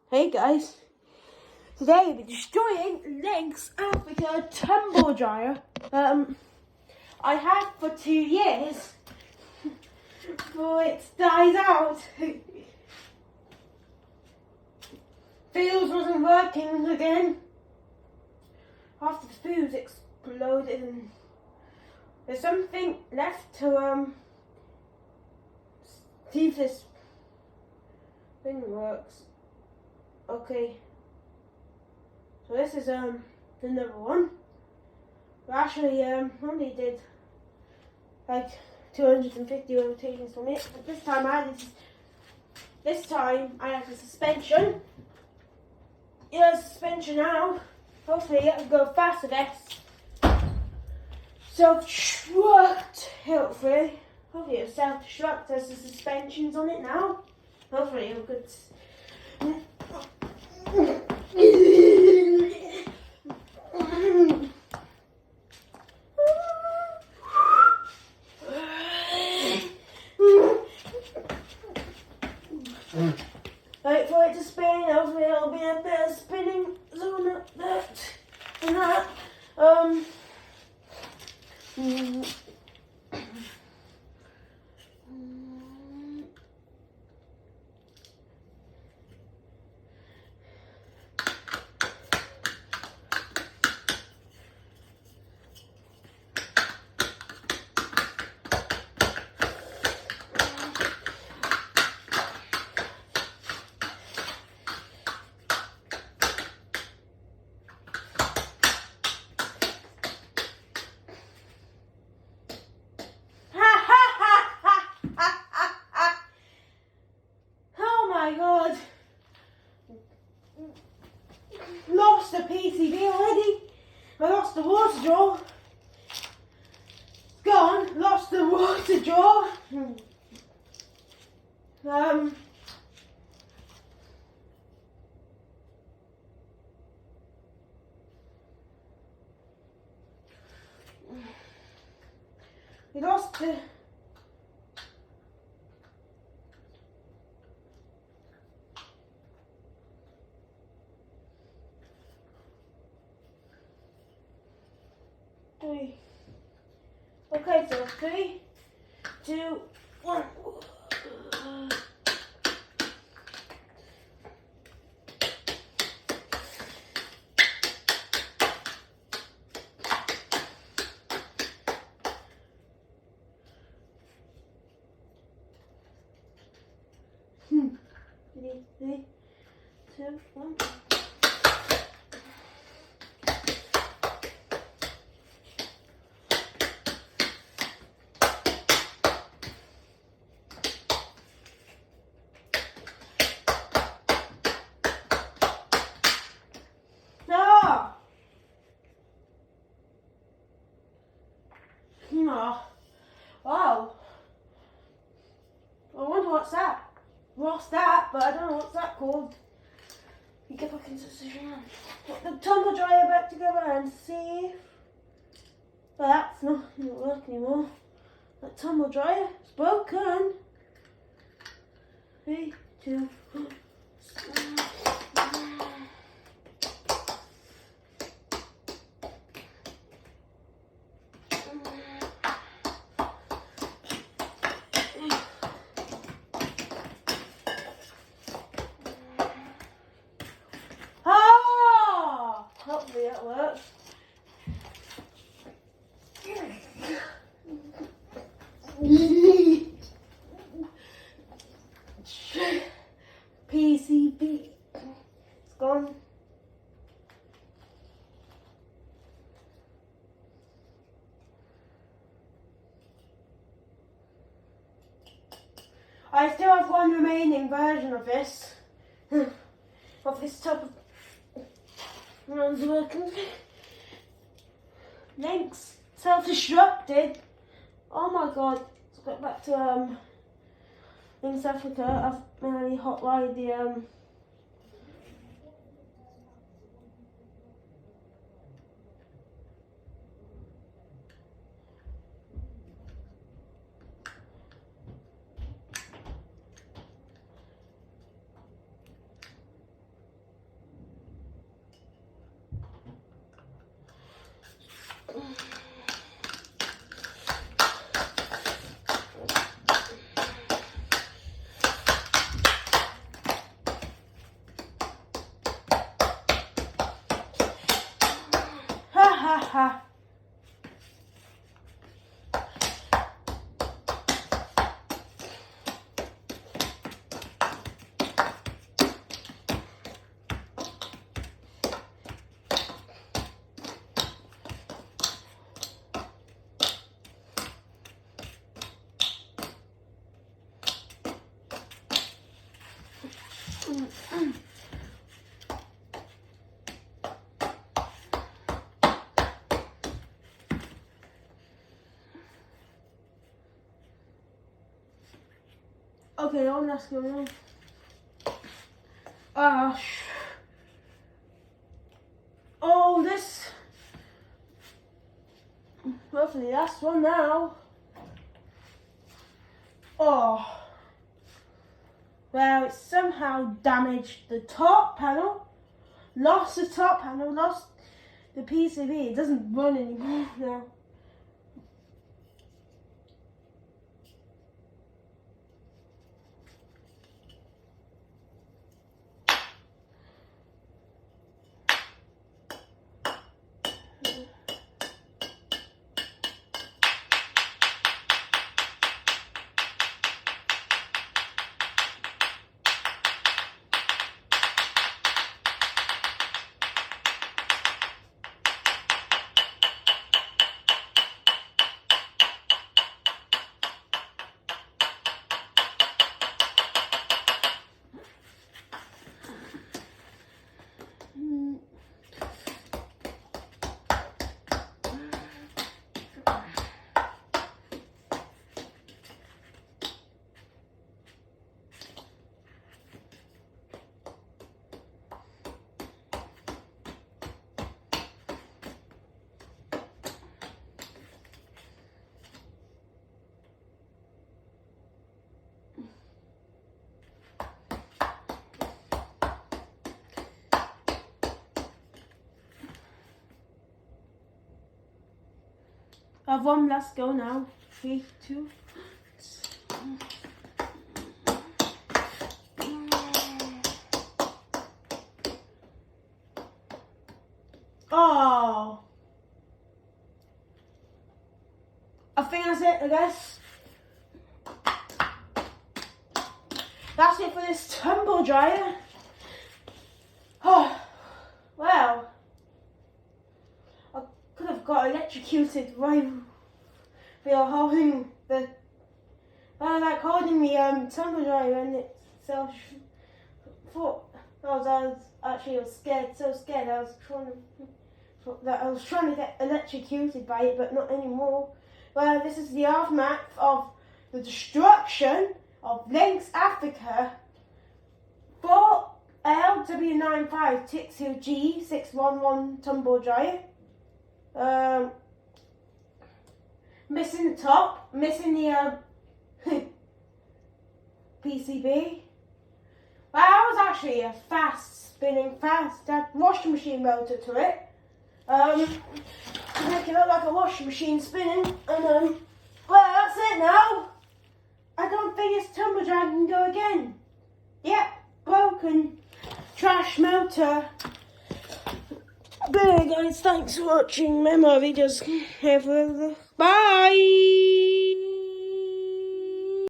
Hey guys, today we're destroying Link's Africa tumble dryer. I had for 2 years before it dies out. Fuse wasn't working again after the fuse exploded, and there's something left to see if this thing works. Okay, so this is the number one. We actually only did like 250 rotations from it, but this time I had the suspension. Yeah, suspension now. Hopefully it'll go faster. This self-destruct. Hopefully it'll self-destruct as the suspension's on it now. Hopefully it'll good. Wait for it to spin. Hopefully it'll be a bit of spinning zone up there and that. Lost the PCB already. I lost the water jar. Gone. Lost the water jar. We lost the. Three. Okay, so 3, 2, 1. Three, 2, 1. Oh, wow. I wonder what's that. What's that? But I don't know what's that called. You get back into the position. Put the tumble dryer back together and see. But that's not working anymore. That tumble dryer is broken. 3, 2, 1. Hopefully that works. PCB. It's gone. I still have one remaining version of this. Of this type of one's working. Links self-destructed. Oh my god. Let's get back to in South Africa. I've managed hotwired the Ha. Okay, on, let's go on. Oh, this. Hopefully, that's one now. Oh. Well, it somehow damaged the top panel. Lost the top panel, lost the PCB. It doesn't run anymore now. I've one, let's go now. 3, 2. Oh. I think that's it, I guess. That's it for this tumble dryer. Oh, well. I could have got electrocuted right for holding the holding the tumble dryer and itself. I was actually scared, so scared. I was trying to get electrocuted by it, but not anymore. Well, this is the aftermath of the destruction of Lynx Africa 4LW95TIX2G611 tumble dryer. Missing the top, missing the PCB. Well, that was actually a spinning washing machine motor to it. To make it look like a washing machine spinning. And well, that's it now. I don't think this tumble dryer can go again. Yep, broken trash motor. But anyway guys, thanks for watching my more videos. Bye!